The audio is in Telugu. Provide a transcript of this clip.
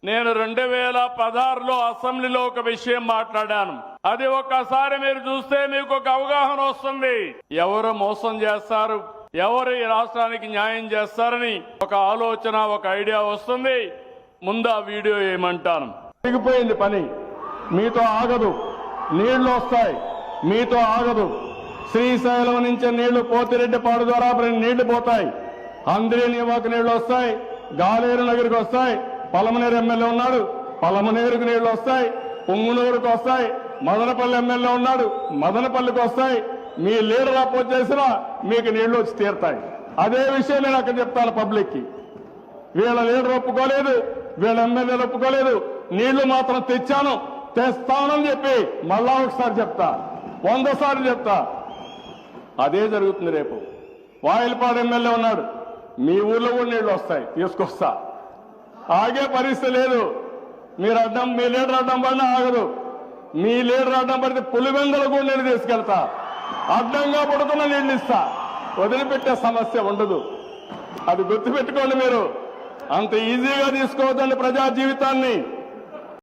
నేను 2016లో అసెంబ్లీలో ఒక విషయం మాట్లాడాను. అది ఒక్కసారి మీరు చూస్తే మీకు ఒక అవగాహన వస్తుంది. ఎవరు మోసం చేస్తారు, ఎవరు ఈ రాష్ట్రానికి న్యాయం చేస్తారని ఒక ఆలోచన, ఒక ఐడియా వస్తుంది. ముందు ఆ వీడియో ఏమంటాను. ఆగిపోయింది పని, మీతో ఆగదు. నీళ్లు వస్తాయి, మీతో ఆగదు. శ్రీశైలం నుంచి నీళ్లు పోతిరెడ్డిపాడు ద్వారా నీళ్లు పోతాయి. అంద్రేనివాకు నీళ్లు వస్తాయి, గాలేరు నగరికి వస్తాయి. పలమనేరు ఎమ్మెల్యే ఉన్నాడు, పలమనేరుకు నీళ్లు వస్తాయి. పుంగునూరుకు వస్తాయి. మదనపల్లి ఎమ్మెల్యే ఉన్నాడు, మదనపల్లికి వస్తాయి. మీ లీడర్ అపోజ్ చేసినా మీకు నీళ్లు వచ్చి తీరుతాయి. అదే విషయం నేను అక్కడ చెప్తాను పబ్లిక్ కి. వీళ్ళ లీడర్ ఒప్పుకోలేదు, వీళ్ళ ఎమ్మెల్యేలు ఒప్పుకోలేదు. నీళ్లు మాత్రం తెచ్చాను, తెస్తానని చెప్పి మళ్ళా ఒకసారి చెప్తా, 100 సార్లు చెప్తా. అదే జరుగుతుంది రేపు. వాయిల్పాడు ఎమ్మెల్యే ఉన్నాడు, మీ ఊర్లో కూడా నీళ్లు వస్తాయి, తీసుకొస్తా. ఆగే పరిస్థితి లేదు. మీరు అడ్డం, మీ లీడర్ అడ్డం పడినా ఆగదు. మీ లీడర్ అడ్డం పడితే పులివెందులు కూడా నీళ్లు తీసుకెళ్తా. అడ్డంగా పడుతున్న నీళ్లు ఇస్తా. వదిలిపెట్టే సమస్య ఉండదు. అది గుర్తుపెట్టుకోండి. మీరు అంత ఈజీగా తీసుకోవద్దండి ప్రజా జీవితాన్ని.